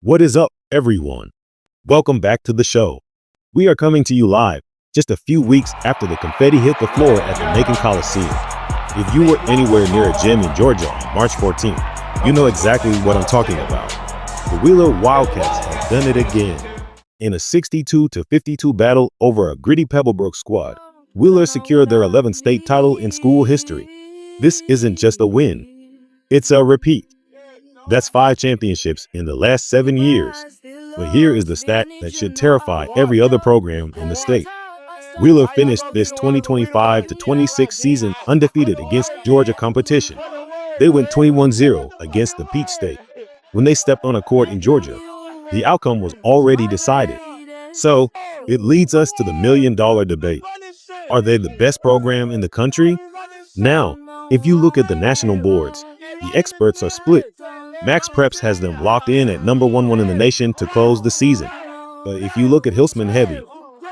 What is up, everyone? Welcome back to the show. We are coming to you live just a few weeks after the confetti hit the floor at the Macon Coliseum. If you were anywhere near a gym in Georgia on March 14th, you know exactly what I'm talking about. The Wheeler Wildcats have done it again. In a 62-52 battle over a gritty Pebblebrook squad, Wheeler secured their 11th state title in school history. This isn't just a win, it's a repeat. That's 5 championships in the last 7 years. But here is the stat that should terrify every other program in the state. Wheeler finished this 2025-26 season undefeated against Georgia competition. They went 21-0 against the Peach State. When they stepped on a court in Georgia, the outcome was already decided. So, it leads us to the million-dollar debate. Are they the best program in the country? Now, if you look at the national boards, the experts are split. MaxPreps has them locked in at number 1 in the nation to close the season. But if you look at Hillsman Heavy,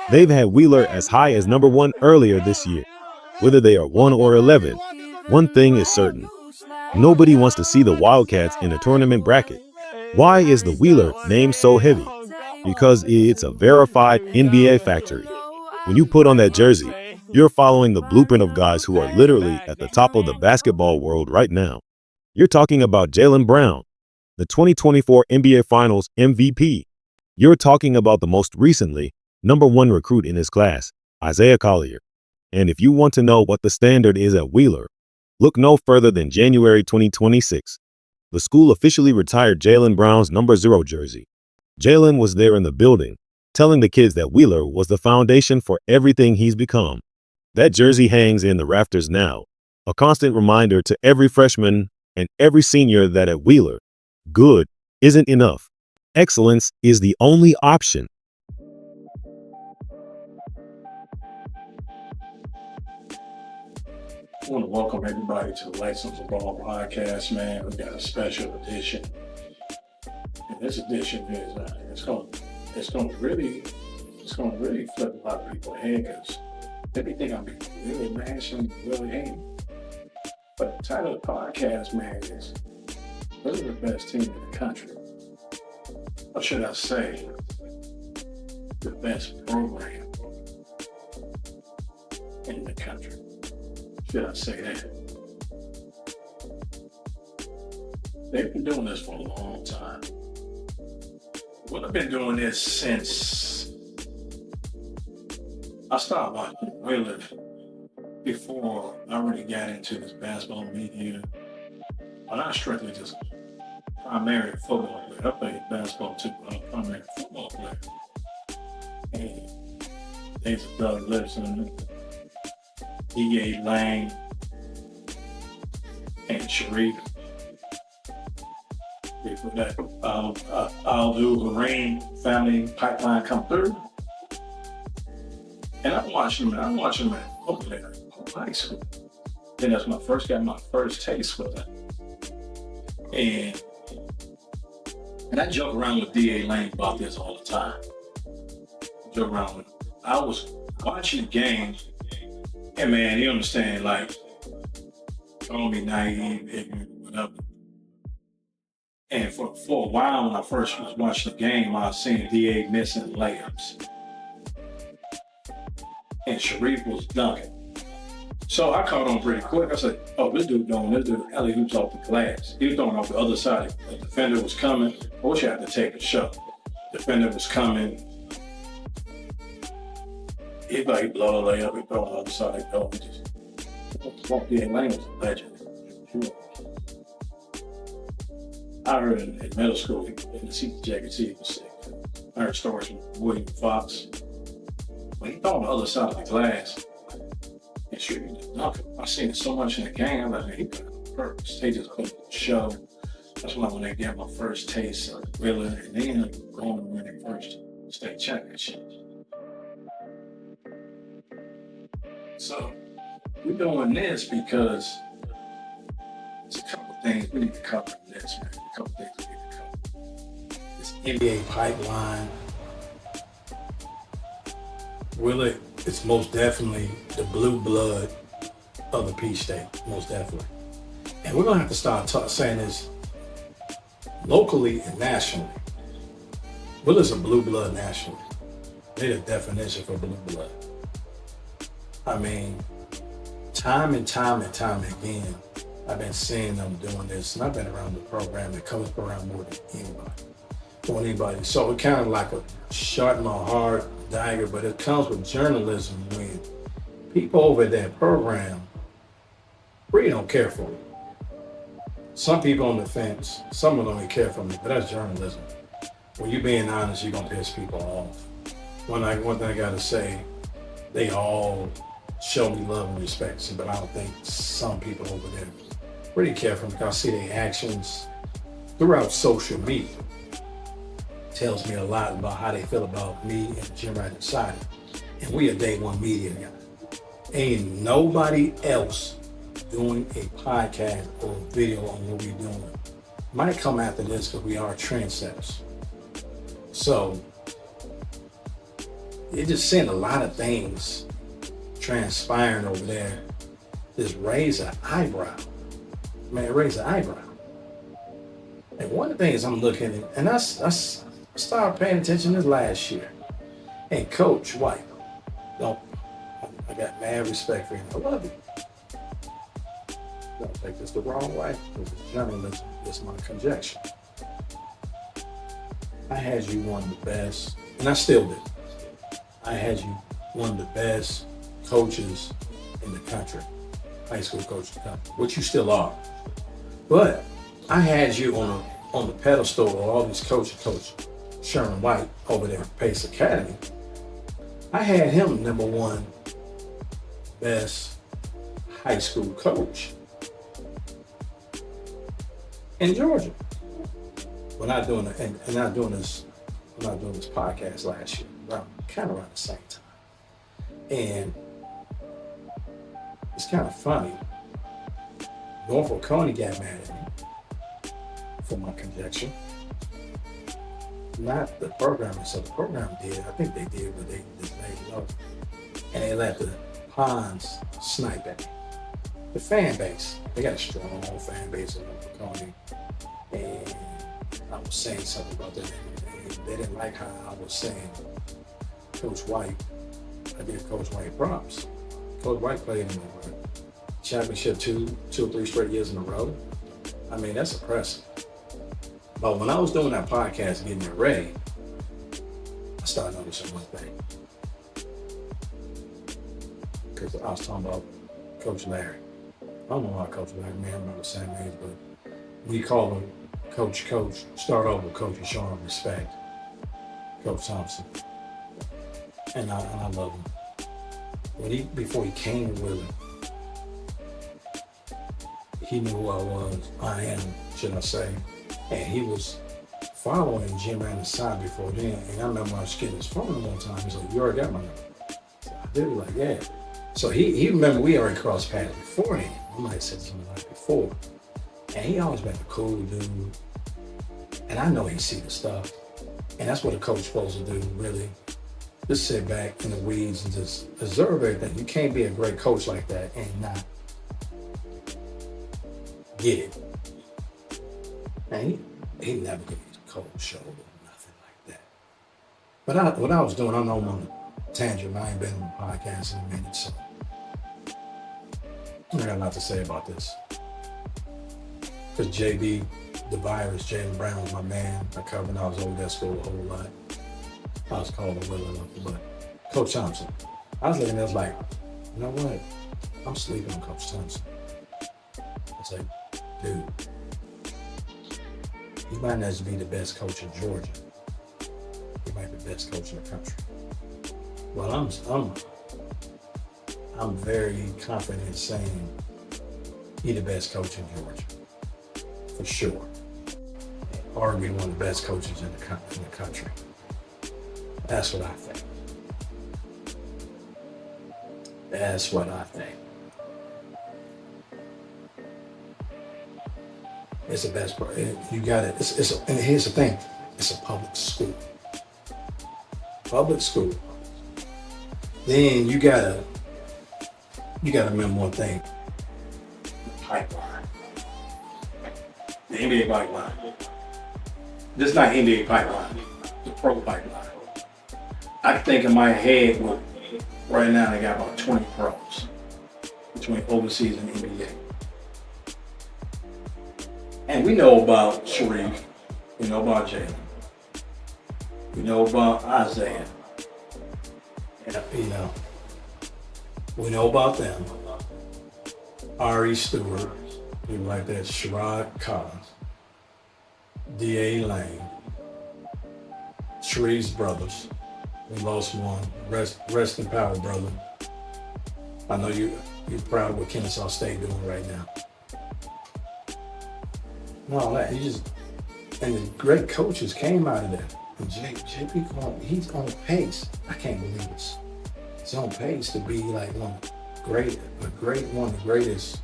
they've had Wheeler as high as number 1 earlier this year. Whether they are 1 or 11, one thing is certain. Nobody wants to see the Wildcats in a tournament bracket. Why is the Wheeler name so heavy? Because it's a verified NBA factory. When you put on that jersey, you're following the blueprint of guys who are literally at the top of the basketball world right now. You're talking about Jaylen Brown, the 2024 NBA Finals MVP. You're talking about the most recently number 1 recruit in his class, Isaiah Collier. And if you want to know what the standard is at Wheeler, look no further than January 2026. The school officially retired Jaylen Brown's number 0 jersey. Jaylen was there in the building, telling the kids that Wheeler was the foundation for everything he's become. That jersey hangs in the rafters now, a constant reminder to every freshman and every senior that at Wheeler, good isn't enough. Excellence is the only option. I want to welcome everybody to the Lessons of Ball podcast, man. We got a special edition. And this edition is it's going to really flip a lot of people's head because they think I'm really mashing, really ain't. But the title of the podcast, man, is really the best team in the country. Or should I say, the best program in the country. Should I say that? They've been doing this for a long time. Well, I've been doing this since I started watching Wheeler before I really got into this basketball media. But I strictly just primary football player. I played basketball too, but I'm a primary football player. And there's Doug Lipscomb, D.A. Lang, and Sharif. Before that, I'll do Lorraine family pipeline come through. And I'm watching them over there in high school. Then that's when I first got my first taste with it. And I joke around with D.A. Lang about this all the time. I was watching the game, and man, you understand, like, don't be naive, ignorant, whatever. And for a while, when I first was watching the game, I was seeing D.A. missing layups. And Sharif was dunking. So I caught on pretty quick. I said, oh, this dude alley hoops off the glass. He was throwing off the other side. The defender was coming. I wish I had to take a shot. Defender was coming. He blow a layup, he throw on the other side. Oh, he just D.A. Lang was a legend. I heard in middle school, in the GHSA, I heard stories from William Fox. When he threw on the other side of the glass and shooting the dunk, I seen it so much in the game. I'm like, man, he put it on purpose. They just put it on the show. That's when they got my first taste of Wheeler, and then going to win their first state championship. So we're doing this because there's a couple things we need to cover in this, man. A couple things we need to cover. This NBA pipeline. Wheeler is most definitely the blue blood of the Peach State, most definitely. And we're going to have to start saying this locally and nationally. Wheeler's a blue blood nationally. They're the definition for blue blood. I mean, time and time again, I've been seeing them doing this, and I've been around the program that comes around more than anybody. So it kind of like a shot in my heart dagger, but it comes with journalism when people over that program really don't care for me. Some people on the fence, some of them don't care for me, but that's journalism. When you're being honest, you're gonna piss people off. One thing I gotta say, they all show me love and respect, but I don't think some people over there really care for me because I see their actions throughout social media. Tells me a lot about how they feel about me and Gymratinsider. And we are day one media guy. Ain't nobody else doing a podcast or a video on what we're doing. Might come after this because we are trendsetters. So you're just seeing a lot of things transpiring over there. Just raise an eyebrow. Man, raise an eyebrow. And one of the things I'm looking at, and I started paying attention this last year. And Coach White, I got mad respect for him. I love him. Don't take this the wrong way. This is journalism. This is my conjecture. I had you one of the best, and I still do. I had you one of the best coaches in the country, high school coach in the country, which you still are. But I had you on the pedestal of all these coaches, Coach Sherman White over there at Pace Academy. I had him number one best high school coach in Georgia. We're not doing it, and not doing this podcast last year, kind of around the same time. And it's kind of funny. Norfolk County got mad at me for my conjecture. Not the program, so the program did. I think they did, but they just made it up. And they let the Ponds snipe at me. The fan base, they got a strong fan base in Norfolk County. And I was saying something about that. And they didn't like how I was saying Coach White. I give Coach White props. Coach White played in the championship two or three straight years in a row. I mean, that's impressive. But when I was doing that podcast, getting it ready, I started noticing one thing. Because I was talking about Coach Larry. I don't know why Coach Larry, man, I'm not the same age, but we call him Coach. Start over with Coach and show him respect. Coach Thompson. And I love him. Before he came to Wheeler, he knew who I am, should I say. And he was following Gymratinsider before then. And I remember I was getting his phone one time. He's like, "You already got my number?" So I did. Like, yeah. So he remember we already crossed paths beforehand. I might have said something like before. And he always been a cool dude. And I know he see the stuff. And that's what a coach's supposed to do, really. Just sit back in the weeds and just observe everything. You can't be a great coach like that and not get it. And he never gave me a cold shoulder or nothing like that. But what I was doing, I know I'm on a tangent. I ain't been on the podcast in a minute, so I got a lot to say about this. Because JB, the virus, Jalen Brown was my man. I covered, I was over that school a whole lot. I was called a Wheeler, but Coach Thompson. I was looking at it like, you know what? I'm sleeping on Coach Thompson. I was like, dude, he might not just be the best coach in Georgia. He might be the best coach in the country. Well, I'm very confident in saying he's the best coach in Georgia, for sure. Arguably one of the best coaches in the country. That's what I think. That's what I think. It's the best part. You got it. And here's the thing. It's a public school. Public school. Then you gotta remember one thing. The pipeline. The NBA pipeline. Just not NBA pipeline. The pro pipeline. I think in my head, right now they got about 20 pros between overseas and NBA. And we know about Sharif, we know about Jalen, we know about Isaiah, and we know about them. Ari Stewart, people like that, Sherrod Collins, D.A. Lane, Sharif's brothers. We lost one. Rest in power, brother. I know you're proud of what Kennesaw State doing right now. And all that. And the great coaches came out of that. And JP, he's on pace. I can't believe this. He's on pace to be like one of the greatest.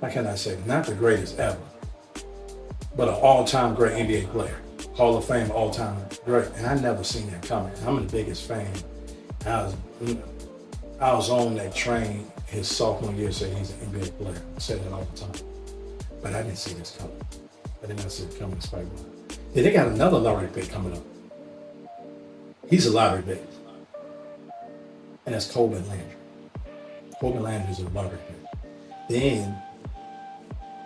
How can I say? Not the greatest ever, but an all-time great NBA player. Hall of Fame, all-time great. And I never seen that coming. I'm the biggest fan. I was on that train his sophomore year saying he's an NBA player. I say that all the time. But I didn't see this coming. I did not see it coming despite one. Then they got another lottery pick coming up. He's a lottery pick. And that's Coleman Landry. Coleman Landry's a lottery pick. Then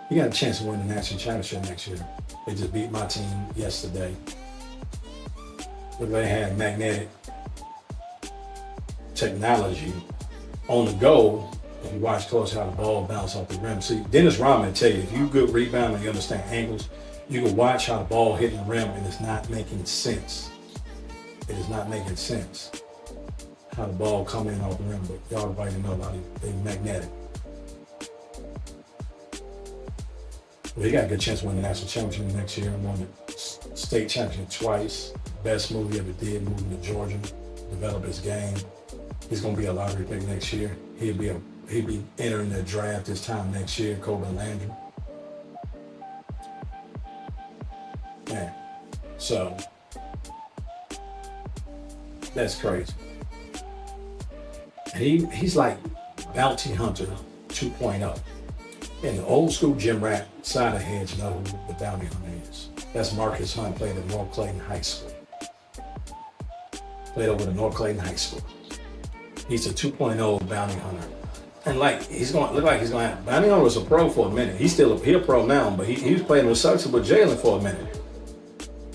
he got a chance to win the national championship next year. They just beat my team yesterday. But they had magnetic technology on the go. If you watch close how the ball bounced off the rim. See, Dennis Rodman tell you, if you good rebound and you understand angles, you can watch how the ball hitting the rim and it's not making sense. It is not making sense how the ball come in off the rim, but y'all everybody know about it. They're magnetic. Well, he got a good chance to win the national championship next year. Won the state championship twice. Best move he ever did, moving to Georgia, develop his game. He's gonna be a lottery pick next year. He'll be entering the draft this time next year, Coleman Landry. Man, so that's crazy. And he's like Bounty Hunter 2.0. And the old school Gymratinsider heads know who the Bounty Hunter is. That's Marcus Hunt, played at North Clayton High School. Played over at North Clayton High School. He's a 2.0 Bounty Hunter. And like, look like he's going to have, Bounty Hunter was a pro for a minute. He's a pro now, but he was playing with Sucks with Jalen for a minute.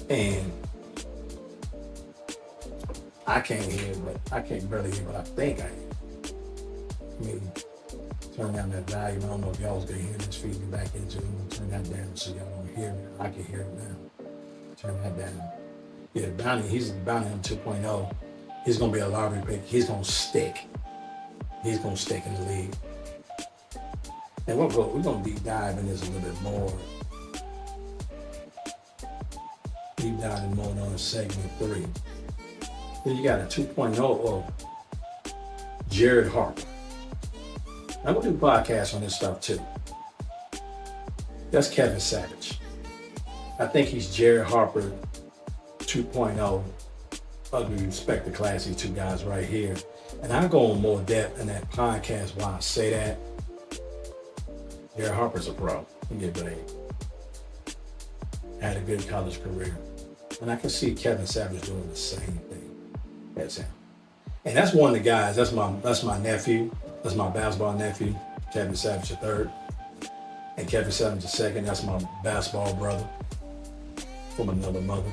And I can't barely hear what I think I hear. I mean, turn down that volume. I don't know if y'all was gonna hear this feeding back into it. Turn that down so y'all don't hear it. I can hear it now. Turn that down. Yeah, he's the Bounty on 2.0. He's gonna be a lottery pick. He's gonna stick. He's gonna stick in the league. And we're gonna deep dive in this a little bit more. Deep dive in more on segment 3. Then you got a 2.0 of Jared Harper. I'm gonna do podcasts on this stuff too. That's Kevin Savage. I think he's Jared Harper 2.0 of the respected class, these two guys right here. And I'll go in more depth in that podcast why I say that. Jared Harper's a pro. He get paid. Had a good college career. And I can see Kevin Savage doing the same thing. That's him. And that's one of the guys, that's my nephew. That's my basketball nephew, Kevin Savage III. And Kevin Savage II, that's my basketball brother from another mother.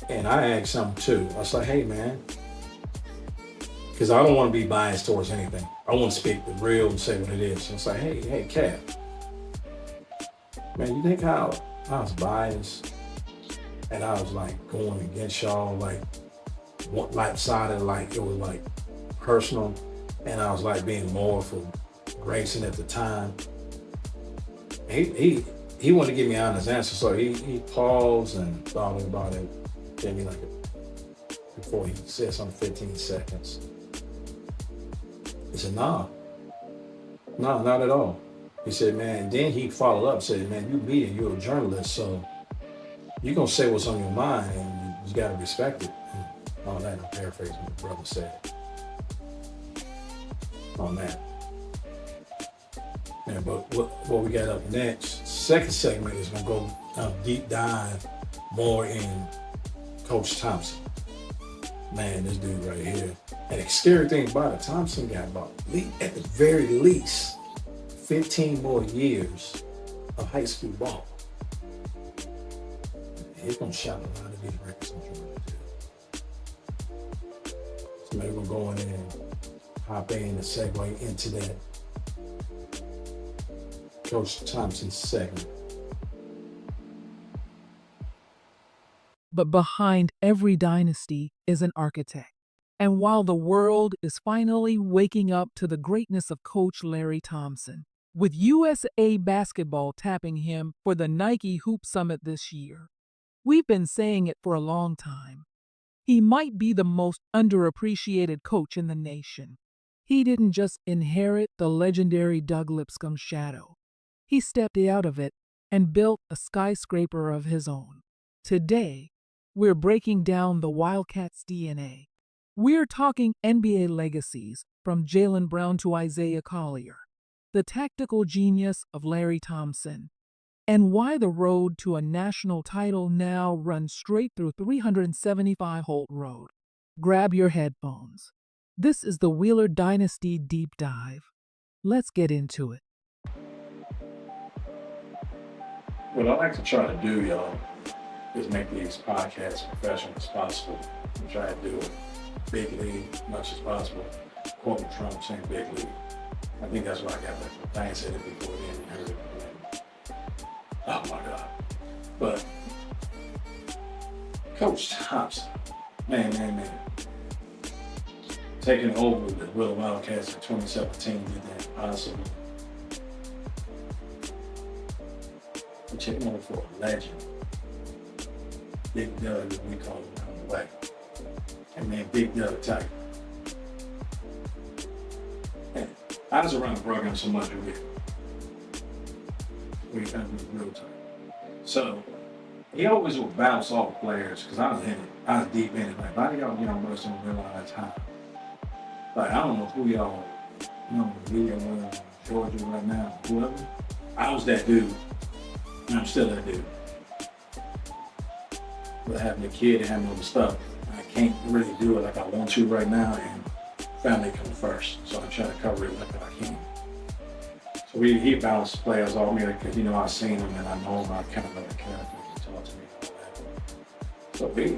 And I asked him too. I was like, hey man, because I don't want to be biased towards anything. I want to speak the real and say what it is. So I was like, hey, Kev, man, you think how I was biased and I was like going against y'all, like lopsided, like it was like personal, and I was like being more for Grayson at the time. He wanted to give me an honest answer, so he paused and thought about it. Gave me before he said something, 15 seconds. He said, no, not at all. He said, man, then he followed up, said, man, you media, you're a journalist, so you're gonna say what's on your mind and you gotta respect it. And all that, I'm paraphrasing what the brother said. On that. Yeah, but what we got up next, second segment is gonna go deep dive more in Coach Thompson. Man, this dude right here. And the scary thing about it, Thompson got about, at the very least, 15 more years of high school ball. He's going to shot a lot of these records in Georgia, too. So maybe we're going in and hop in and segue into that Coach Thompson segment. But behind every dynasty is an architect. And while the world is finally waking up to the greatness of Coach Larry Thompson, with USA Basketball tapping him for the Nike Hoop Summit this year, we've been saying it for a long time. He might be the most underappreciated coach in the nation. He didn't just inherit the legendary Doug Lipscomb shadow. He stepped out of it and built a skyscraper of his own. Today, we're breaking down the Wildcats' DNA. We're talking NBA legacies from Jaylen Brown to Isaiah Collier, the tactical genius of Larry Thompson, and why the road to a national title now runs straight through 375 Holt Road. Grab your headphones. This is the Wheeler Dynasty Deep Dive. Let's get into it. What I like to try to do, y'all, is make these podcasts professional as possible. And try to do it big league as much as possible. Quoting Trump saying big league. I think that's what I got back. I ain't said it before then and heard it. Oh my God. But Coach Thompson, man. Taking over the Wheeler Wildcats in 2017 did that impossible. We're checking over for a legend. Big Doug, as we call him, on the way. And man, Big Doug Tiger. And I was around the program so much we kind of real time. So he always would bounce off players because I was in it. I was deep in it. Like, why do y'all get on most don't realize how? Like, I don't know who y'all know, Georgia right now, whoever. I was that dude. And I'm still that dude. But having a kid and having all the stuff, I can't really do it like I want to right now, and family comes first. So I try to cover it like I can. So he bounced players off me because, I've seen him and I know him. I kind of know the character. He talks to me and all that.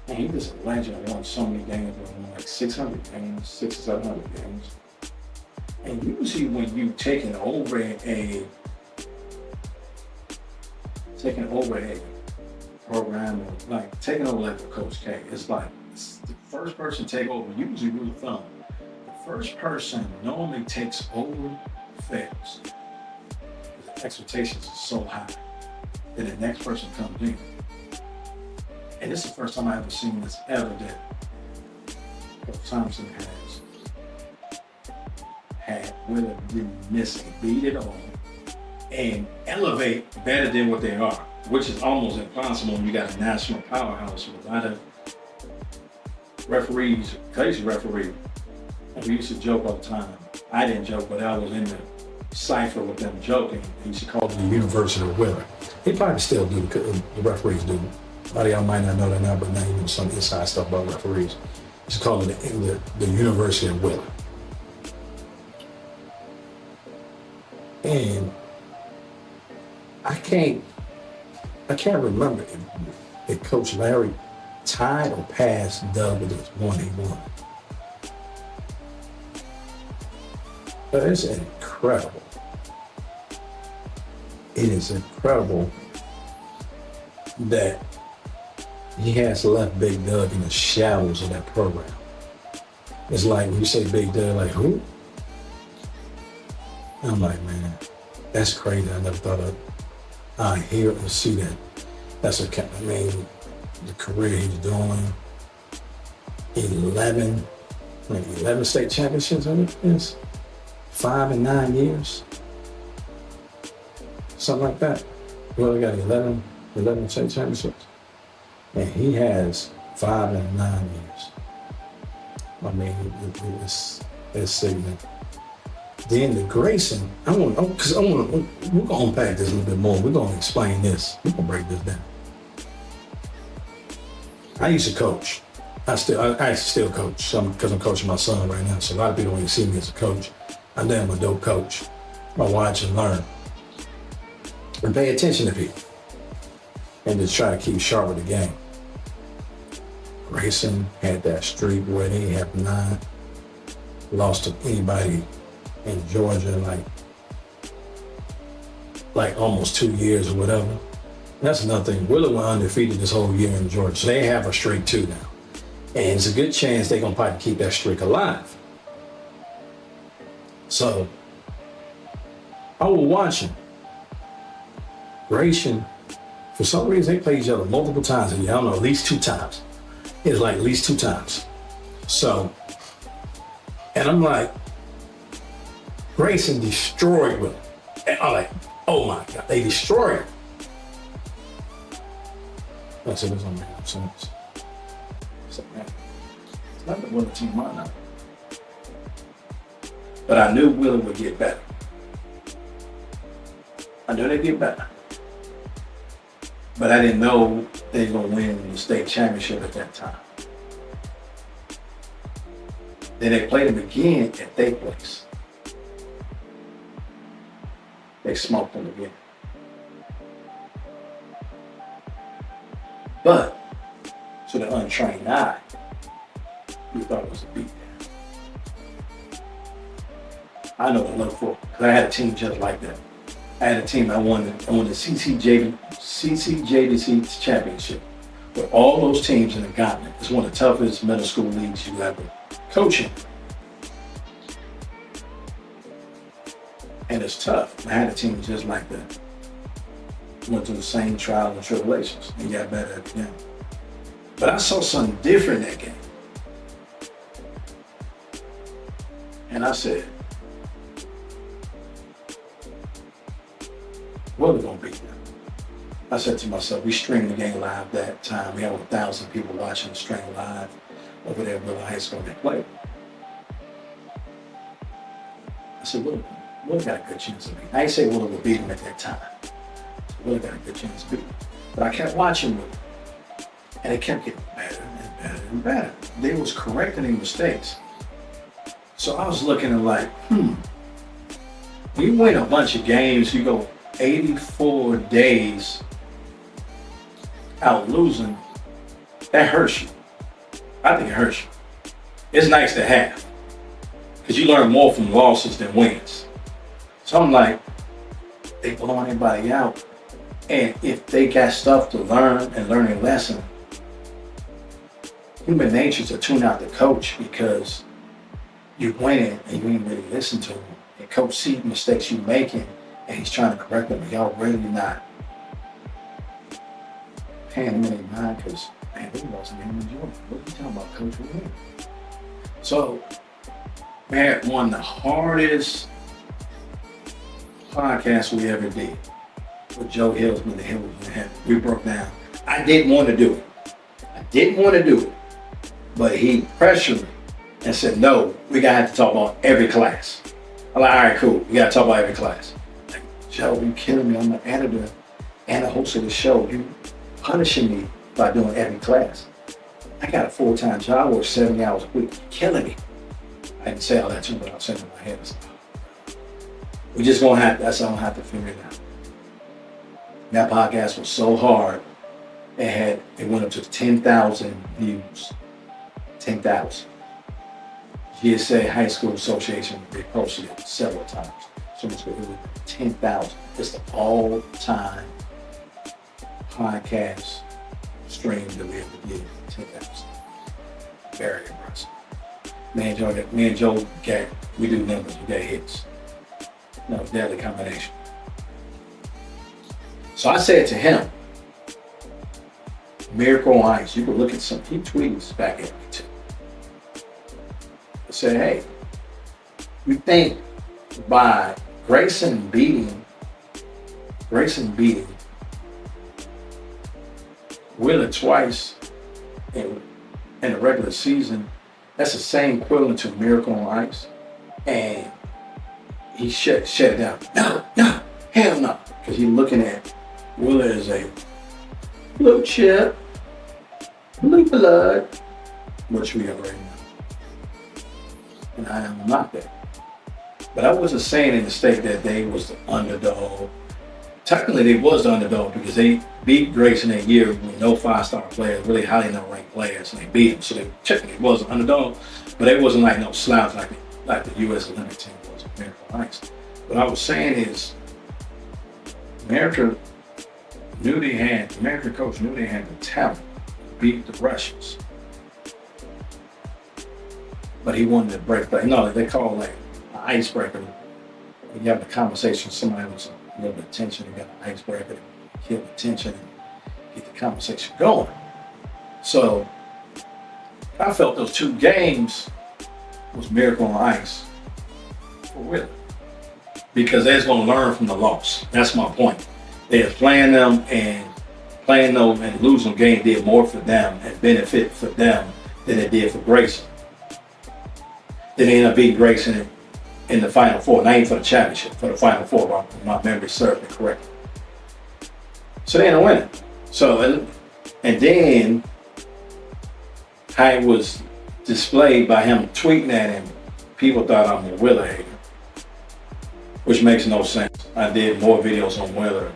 So he just a legend. I won so many games, like 600 games, 600 or 700 games. And usually when you taking over a program, or like taking over like a Coach K, it's like the first person to take over, usually rule of thumb. The first person normally takes over fails. The expectations are so high. Then the next person comes in. And this is the first time I ever seen this ever that Coach Thompson had Wheeler miss and beat it all and elevate better than what they are, which is almost impossible when you got a national powerhouse with a lot of referees, crazy referees. And we used to joke all the time. I didn't joke, but I was in the cipher with them joking. He used to call it the University of Wheeler. He probably still do, the referees do. A lot of y'all might not know that now, but now you know some inside stuff about referees. He used to call it the University of Wheeler. And I can't remember if Coach Larry tied or passed Doug with his 1-1. But it's incredible. It is incredible that he has left Big Doug in the shadows of that program. It's like when you say Big Doug, like who? I'm like, man, that's crazy. I never thought I'd hear and see that. That's the career he's doing. 11 state championships, I think it is. 5 in 9 years. Something like that. Well, we got 11 state championships. And he has 5 in 9 years. I mean, it's significant. Then the Grayson, we're gonna unpack this a little bit more. We're gonna explain this. We're gonna break this down. I used to coach. I actually still coach because I'm coaching my son right now. So a lot of people don't even see me as a coach. I know I'm a dope coach. I watch and learn and pay attention to people and just try to keep sharp with the game. Grayson had that streak where they have not lost to anybody in Georgia like almost 2 years or whatever. That's nothing. Wheeler went undefeated this whole year in Georgia. So they have a streak too now. And it's a good chance they're going to probably keep that streak alive. So I was watching. Grayson, for some reason, they play each other multiple times a year. I don't know, at least 2 times. It's like at least 2 times. So, and I'm like, Grayson destroyed Wheeler. And I'm like, oh my God, they destroyed him. That's it, it's on me. So, man, it's not the Wheeler team right now. But I knew Wheeler would get better. I knew they'd get better. But I didn't know they were going to win the state championship at that time. Then they played them again at their place. They smoked them again. But to the untrained eye, you thought it was a beatdown. I know to look for because I had a team just like that. I had a team that won the CCJDC Championship with all those teams in the continent. It's one of the toughest middle school leagues you ever coach in. And it's tough. I had a team just like that. Went through the same trials and tribulations and got better at the game. But I saw something different that game. And I said, what are we going to beat them? I said to myself, we streamed the game live that time. We had 1,000 people watching the stream live over there at Wheeler High School they played. I said, Wheeler got a good chance of beating. I ain't say Wheeler would beat him at that time. Wheeler got a good chance of beating him. But I kept watching Wheeler. And it kept getting better and better and better. They was correcting their mistakes. So I was looking at like, you win a bunch of games, you go 84 days out losing, that hurts you. I think it hurts you. It's nice to have, because you learn more from losses than wins. So I'm like, they blowing everybody out. And if they got stuff to learn and learn a lesson, human nature to tune out the coach because you're winning and you ain't really listen to him. And coach sees mistakes you're making and he's trying to correct them, and y'all really not paying him any mind because, man, we lost a game in Georgia. What are you talking about, coach? We're winning. So, man, one of the hardest podcasts we ever did with Joe Hillsman, the Hill we broke down. I didn't want to do it. But he pressured me and said, no, we gotta have to talk about every class. I'm like, all right, cool. We gotta talk about every class. Like, Joe, you killing me. I'm the editor and the host of the show. You punishing me by doing every class. I got a full-time job, I work 70 hours a week. You're killing me. I didn't say all that to him, but I was saying in my head. We just gonna have to, that's how I'm gonna have to figure it out. That podcast was so hard, it went up to 10,000 views. 10,000. GHSA High School Association, they posted it several times. So it was 10,000. It's the all-time podcast stream that we ever did. 10,000. Very impressive. Me and Joe we do numbers, we got hits. No, deadly combination. So I said to him, Miracle on Ice, you can look at some, he tweets back at me too. I said, hey, you think by Grayson beating Wheeler twice in the regular season, that's the same equivalent to Miracle on Ice? And he shut it down. No, hell no. Because he's looking at Wheeler as a blue chip blue blood, which we already know. And I am not that. But I wasn't saying in the state that they was the underdog. Technically, they was the underdog because they beat Grayson that year with no 5-star players, really highly not ranked players, and they beat them. So they technically was an underdog, but they wasn't like no slouch like the U.S. Olympic team was in American Ice. What I was saying is, American coach knew they had the talent to beat the Russians, but he wanted to break that. No, they call it like an icebreaker. When you have a conversation with somebody with a little bit of tension, you got an icebreaker to kill the tension and get the conversation going. So I felt those 2 games was miracle on ice for Wheeler, because they're going to learn from the loss. That's my point. They're playing them and losing game did more for them and benefit for them than it did for Grayson. Then they ended up beating Grayson in the Final Four, not even for the championship, for the Final Four, my memory served me correctly. So they ended up winning. So, and then how it was displayed by him tweeting at him, people thought I'm a Wheeler hater, which makes no sense. I did more videos on Wheeler,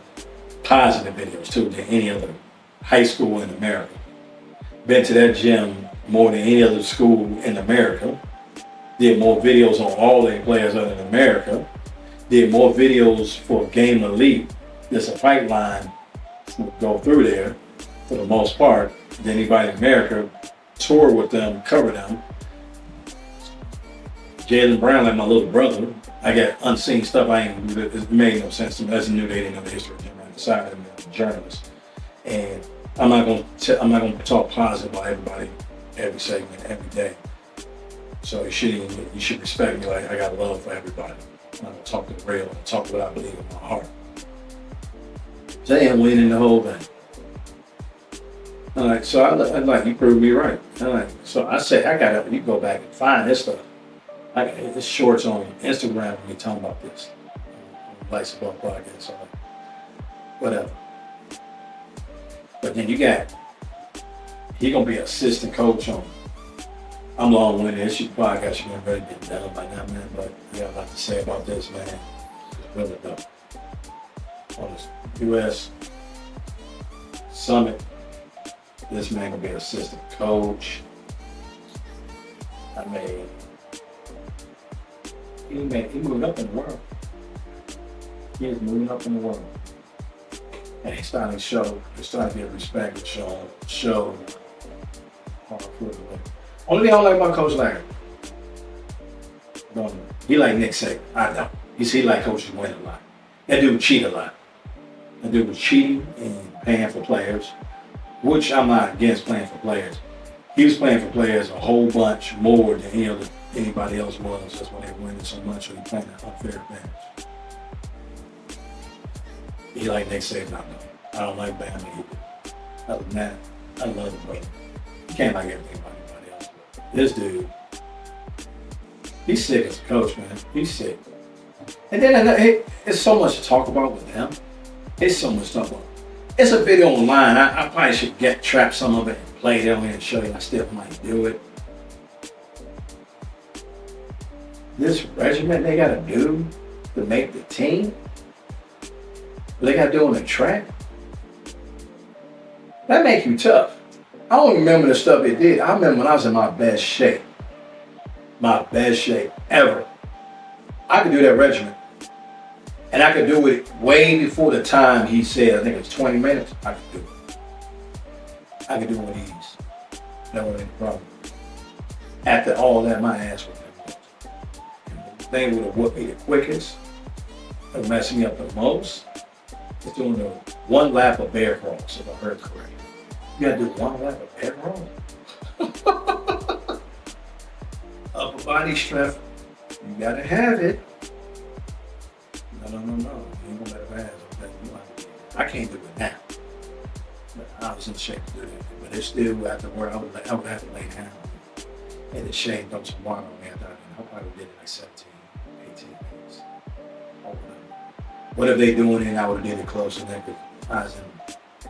positive videos too, than any other high school in America. Been to that gym more than any other school in America. Did more videos on all their players other than America. Did more videos for Game Elite. There's a pipeline to go through there for the most part than anybody in America. Tour with them, cover them. Jalen Brown, like my little brother, I got unseen stuff it made no sense to me. That's new, they didn't know the history of Gymratinsider, I'm a journalist. And I'm not gonna talk positive about everybody, every segment, every day. So you should respect me. Like, I got love for everybody. I'm gonna talk the real and talk what I believe in my heart. So they ain't winning the whole thing. So I like, you proved me right. So I said, you go back and find this stuff. I got this shorts on Instagram when we talking about this. Lights Above Podcast, so whatever. But then he gonna be assistant coach on. I'm long-winded. This podcast should have already been done by now, man. But I got a lot to say about this, man. It's really dope. On this U.S. Summit, this man gonna be an assistant coach. I mean, he moved up in the world. He is moving up in the world. And he's starting to get respect and show hard football. Only thing I don't like about Coach Larry. He like Nick Saban. I don't. He like coaches win a lot. That dude cheat a lot. That dude was cheating and paying for players, which I'm not against playing for players. He was playing for players a whole bunch more than anybody else was. That's why they were winning so much. So he playing an unfair advantage. He like Nick Saban. I don't like Bama either. Other than that, I love the brother. You can't like everything about anybody else. This dude, he's sick as a coach, man. He's sick. And then it's so much to talk about with him. It's so much to talk about. It's a video online. I probably should trap some of it and play it on here and show you. I still might do it. This regimen they gotta do to make the team, what they gotta do on the track, that make you tough. I don't remember the stuff it did. I remember when I was in my best shape. My best shape ever. I could do that regimen. And I could do it way before the time he said, I think it was 20 minutes, I could do it. I could do it with ease. That wasn't any problem. After all that, my ass would have been whooped. The thing would have whooped me the quickest, and messed me up the most, is doing the one lap of bear crawls, if I heard correctly. You gotta do one lap of bear crawls? Upper body strength, you gotta have it. No. You ain't gonna let it pass. I can't do it now. But I was in shape to do it. But it's still after work, I would have to lay down. And the shade dump some water on me after I probably did it like 17, 18 minutes. What if they doing it, I would have did it closer than that because I was in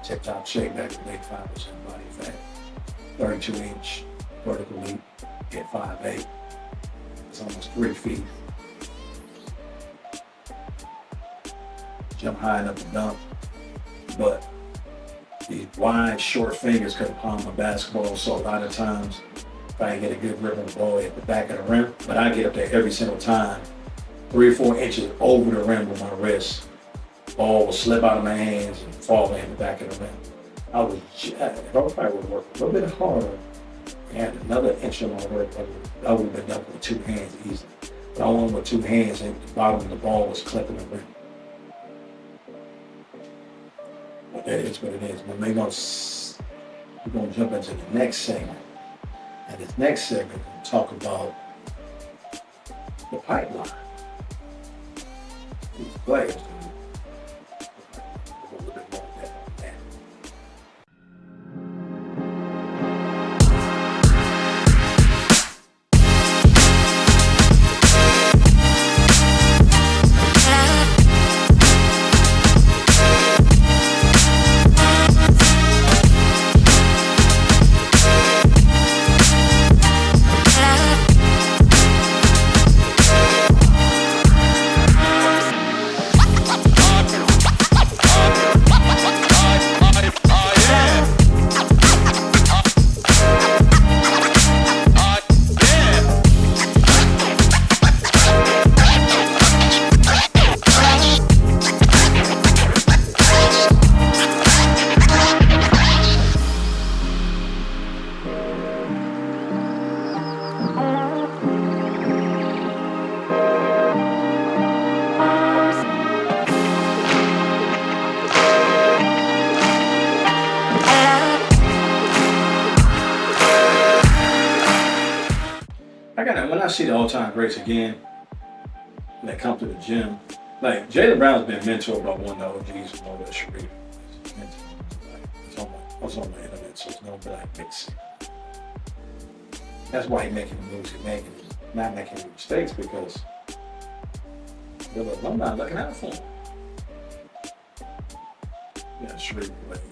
tip-top shape back in late 5% body fat. 32-inch vertical leap at 5'8". It's almost 3 feet. Jump high enough to dunk, but these wide, short fingers couldn't palm a basketball, so a lot of times if I get a good grip on the ball at the back of the rim, but I get up there every single time, 3 or 4 inches over the rim with my wrist. Ball will slip out of my hands and fall in the back of the rim. I probably would work a little bit harder and had another inch of my work. I would have been up with 2 hands easily. But I went with 2 hands and the bottom of the ball was clipping the rim. But that is what it is. But we're going to jump into the next segment. And this next segment, we're going to talk about the pipeline. These players. A little bit more of that on that. When I see the all-time greats again that come to the gym, like Jaylen Brown's been mentored by one of the OGs from over at Sharif. It's on the internet, so it's no black mix. That's why he's making the moves he's making, not making any mistakes, because the alumni looking out for him. Yeah, Sharif, like,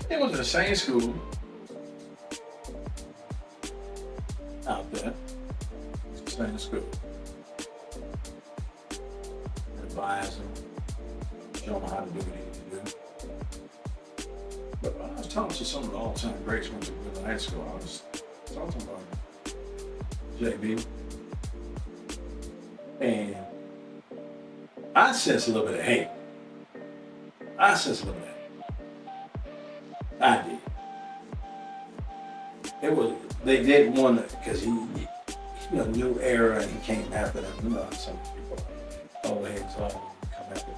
they was in the same school out there. Same school. Advise them, show them how to do what they need to do. But when I was talking to some of the all-time greats when we were in high school, I was talking about JB. And I sense a little bit of hate. I did. They didn't want to, because he new era, and he came after them. You know, some people always come after them.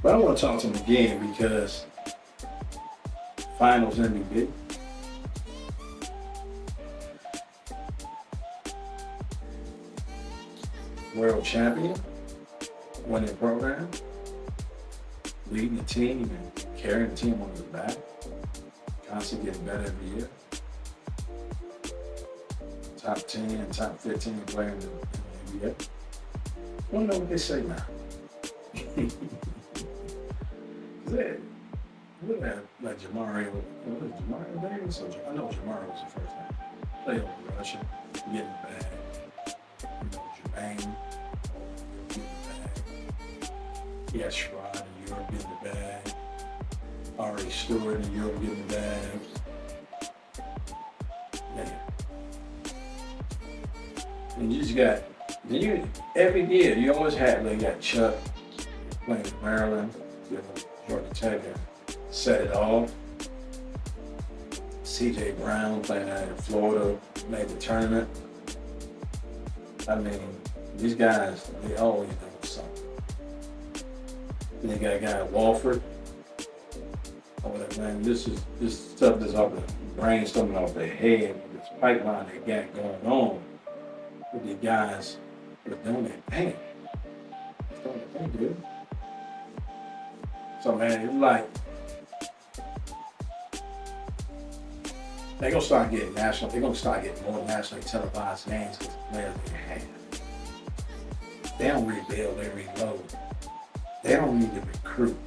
But I want to talk to him again because finals MVP. World champion, winning program, leading the team and carrying the team on his back, constantly getting better every year. Top 10, top 15 player in the NBA. I don't know what they say now. Look at like Jamari Davis. I know Jamari was the first time. Played over Russia, getting the bag. Jermaine, getting the bag. He had Sherrod in Europe getting the bag. Ari Stewart in Europe getting the bag. Man. And you just got, every year, you always had, like, you got Chuck playing in Maryland, Georgia Tech, set it off. CJ Brown playing out in Florida, made the tournament. I mean, these guys, they always know something. Then you got a guy at Walford. Oh, man, this stuff that's off the brainstorming off their head, this pipeline they got going on. With the guys who are doing their thing. It's doing their thing, dude. So, man, it's like, they're going to start getting more nationally televised games because the players they have. They don't rebuild, they reload. They don't need to recruit.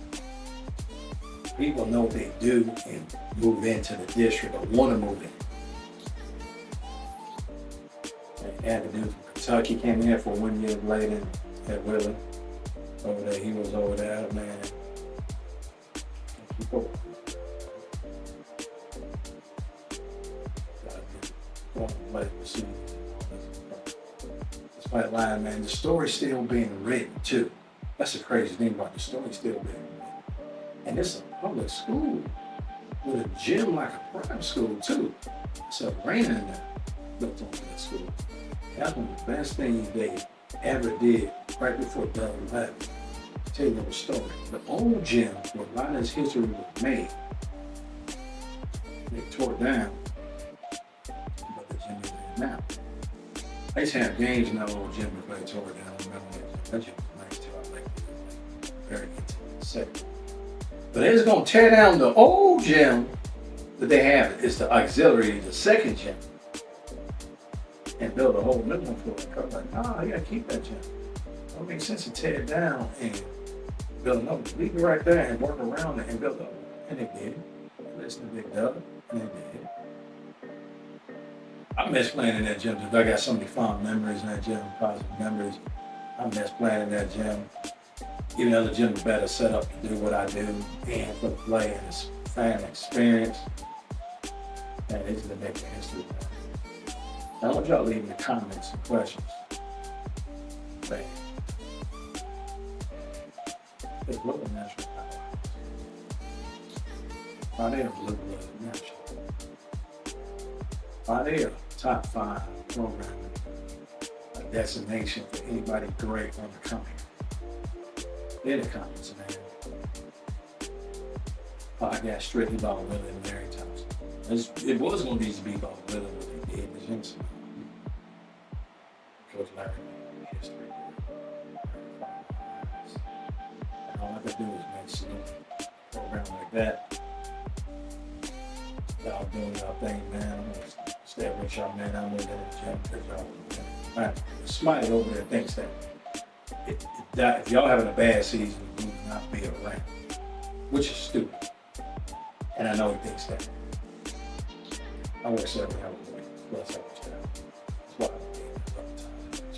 people know what they do and move into the district or want to move in. And had to do from Kentucky, came in for 1 year later at Wheeler. Over there, he was over there, man. Despite lying, man, the story's still being written too. That's the crazy thing about the story still being written. And it's a public school with a gym like a private school too. It's a arena in there built on that school. That's one of the best things they ever did right before Doug left. Tell you a story. The old gym where a lot of this history was made, they tore it down, but the gym is there now. I used to have games in that old gym before they tore it down. I remember that gym was nice too. I liked it. Very intimate setting. But they're just gonna tear down the old gym that they have. It's the auxiliary, the second gym, and build a whole new one for it. I'm like, nah, you gotta keep that gym. It don't make sense to tear it down and build another. Leave it right there and work around it and build up. And they did. Listen to Big Doug, and they did. I miss playing in that gym. I got so many fond memories in that gym, positive memories. I miss playing in that gym. Even though the gym is better set up to do what I do and for the play and this fan experience. And these are the big history. I want y'all to leave in the comments some questions. But it's Blue National Power. Are they a Blue Blood National? Are they a top 5 program, a destination for anybody great on the come here? In the comments, man. Podcast strictly about Wheeler and Larry Thompson. It was going to be about Wheeler what they did, the Gymson. Coach Larry made history. And all I could do is make some program like that. Y'all doing y'all thing, man. I'm going to stay with y'all, man. I'm in the gym because y'all, man. Somebody over there thinks that if y'all having a bad season, you will not be around, which is stupid. And I know he thinks that. I work 7 hours a week, plus hours down. That's why I don't get it.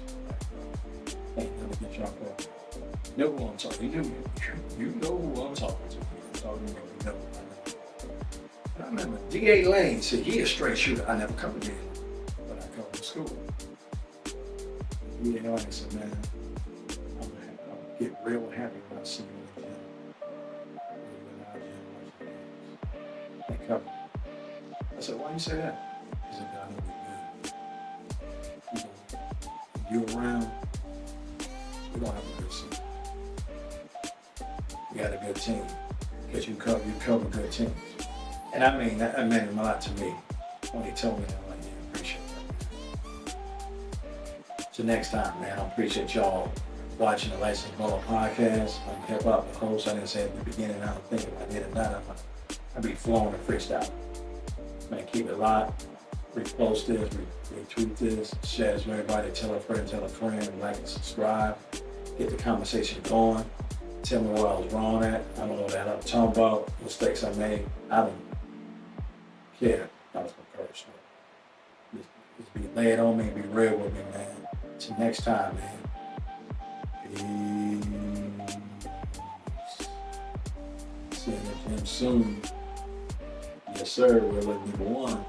Ain't never get y'all caught. You know who I'm talking to. You know who I'm talking to. I'm talking to you know. And I remember D.A. Lane said, he a straight shooter. I never covered him, but I covered school. D.A. Lane said, man, I'll get real happy when I see you in the gym. And cover. I said, why you say that? He said, I know we're good. If you're around, we're going to have a good season. We got a good team. Because you cover good teams. And I mean, that meant a lot to me. When he told me that, I'm like, yeah, appreciate that. So next time, man, I appreciate y'all watching the Licensed Ball podcast. I'm hip hop the host. I didn't say at the beginning, I don't think if I did or not, I'd be flowing and freestyle. Man, keep it locked. Repost this, retweet this, share this with everybody, tell a friend, like and subscribe. Get the conversation going. Tell me where I was wrong at. I don't know that I'm talking about, mistakes I made. I don't care. That was my personal. Just be laid on me, be real with me, man. Till next time, man. Peace. See you in the gym soon. Yes, sir. We're number 1.